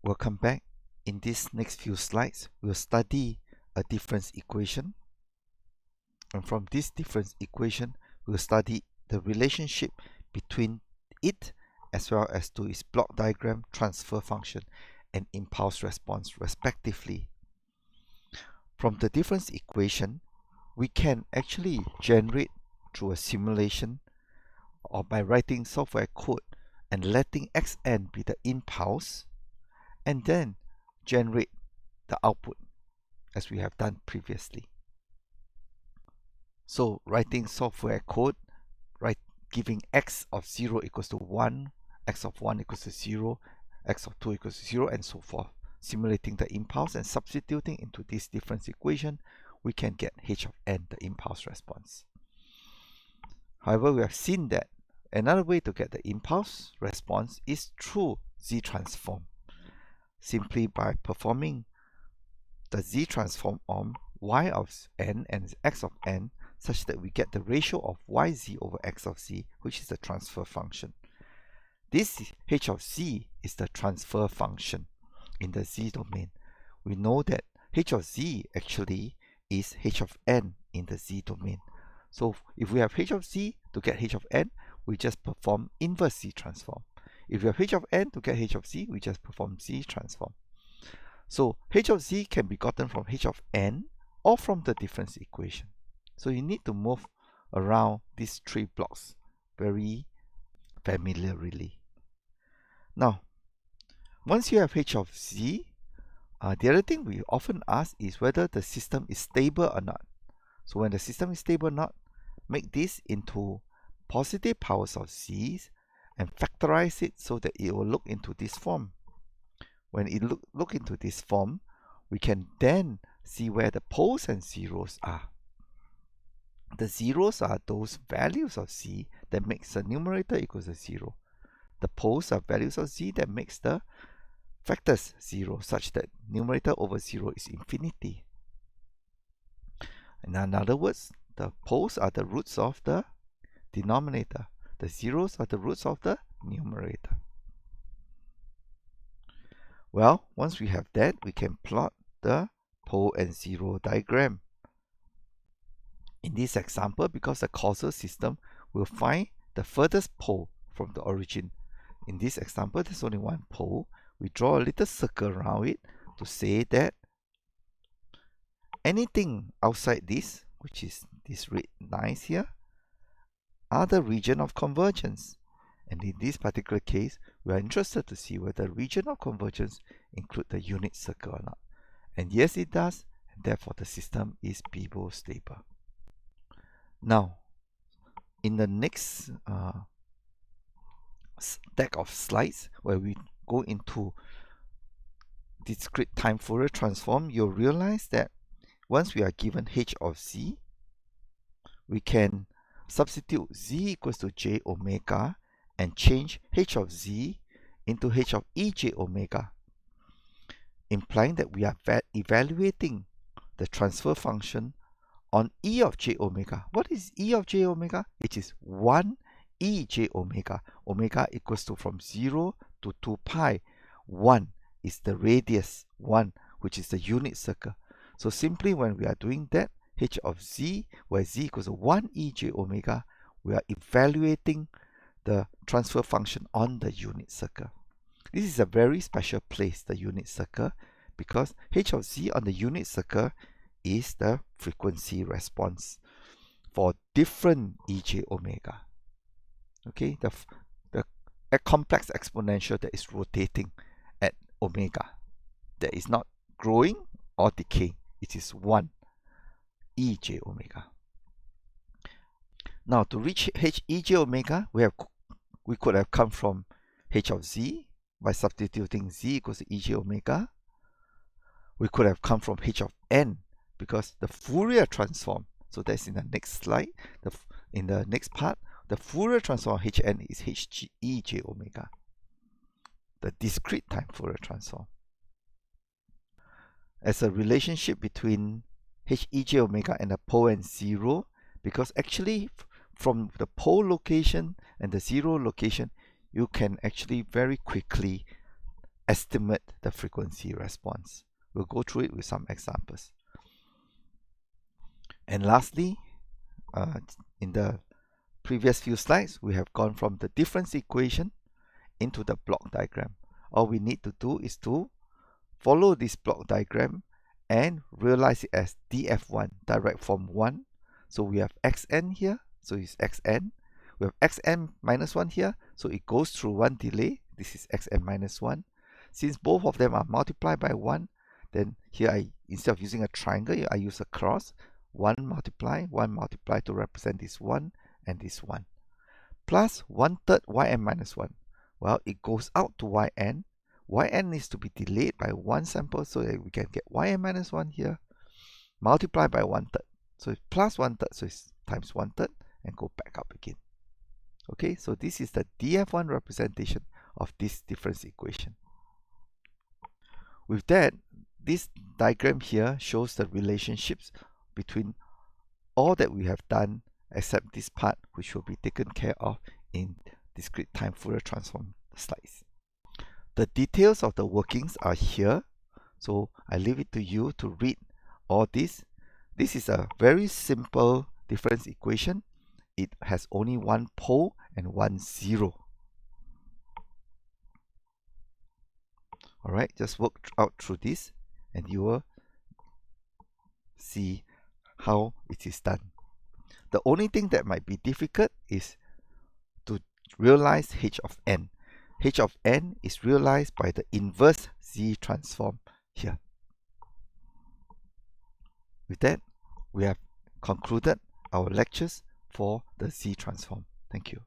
Welcome back. In these next few slides, we'll study a difference equation. And from this difference equation, we'll study the relationship between it as well as to its block diagram, transfer function, and impulse response respectively. From the difference equation, we can actually generate through a simulation or by writing software code and letting xn be the impulse, and then generate the output as we have done previously. So writing software code, giving x of 0 equals to 1, x of 1 equals to 0, x of 2 equals to 0, and so forth. Simulating the impulse and substituting into this difference equation, we can get h of n, the impulse response. However, we have seen that another way to get the impulse response is through ZTransform. Simply by performing the Z-transform on y of n and x of n such that we get the ratio of yz over x of z, which is the transfer function. This h of z is the transfer function in the z domain. We know that h of z actually is h of n in the z domain. So if we have h of z to get h of n, we just perform inverse Z-transform. If we have h of n to get h of z, we just perform Z-transform. So h of z can be gotten from h of n or from the difference equation. So you need to move around these three blocks very familiarly. Now, once you have h of z, the other thing we often ask is whether the system is stable or not. So when the system is stable or not, make this into positive powers of z's and factorize it so that it will look into this form. When it look into this form, we can then see where the poles and zeros are. The zeros are those values of z that makes the numerator equals to 0. The poles are values of z that makes the factors 0, such that numerator over 0 is infinity. And in other words, the poles are the roots of the denominator. The zeros are the roots of the numerator. Well, once we have that, we can plot the pole and zero diagram. In this example, because the causal system will find the furthest pole from the origin. In this example, there's only one pole. We draw a little circle around it to say that anything outside this, which is this red lines here, are the region of convergence. And in this particular case, we are interested to see whether the region of convergence include the unit circle or not. And yes, it does, and therefore the system is Peeble stable. Now, in the next stack of slides, where we go into discrete time Fourier transform, you'll realize that once we are given h of z, we can substitute z equals to j omega and change h of z into h of ej omega, implying that we are evaluating the transfer function on e of j omega. What is e of j omega? It is 1 e j omega. Omega equals to from 0 to 2 pi. 1 is the radius 1, which is the unit circle. So simply when we are doing that, h of z, where z equals to 1 e j omega, we are evaluating the transfer function on the unit circle. This is a very special place, the unit circle, because h of z on the unit circle is the frequency response for different ej omega. Okay, a complex exponential that is rotating at omega, that is not growing or decaying. It is 1 ej omega. Now, to reach h ej omega, we could have come from h of z by substituting z equals to ej omega. We could have come from h of n because the Fourier transform, so that's in the next slide, in the next part, the Fourier transform of hn is h ej omega, the discrete time Fourier transform. As a relationship between h ej omega and the pole and zero, because actually from the pole location and the zero location, you can actually very quickly estimate the frequency response. We'll go through it with some examples. And lastly, in the previous few slides, we have gone from the difference equation into the block diagram. All we need to do is to follow this block diagram and realize it as df1, direct form 1. So we have xn here, so it's xn. We have xn minus 1 here, so it goes through one delay. This is xn minus 1. Since both of them are multiplied by 1, then here instead of using a triangle, I use a cross. 1 multiply to represent this 1 and this 1. Plus 1/3 yn minus 1. Well, it goes out to yn. Yn needs to be delayed by 1 sample so that we can get yn minus 1 here. Multiply by 1/3. So it's plus 1/3, so it's times 1/3 and go back up again. Okay, so this is the df1 representation of this difference equation. With that, this diagram here shows the relationships between all that we have done except this part, which will be taken care of in discrete time Fourier transform slides. The details of the workings are here, so I leave it to you to read all this. This is a very simple difference equation. It has only one pole and one zero. Alright, just work out through this and you will see how it is done. The only thing that might be difficult is to realize h of n. H of n is realized by the inverse Z transform here. With that, we have concluded our lectures for the Z transform. Thank you.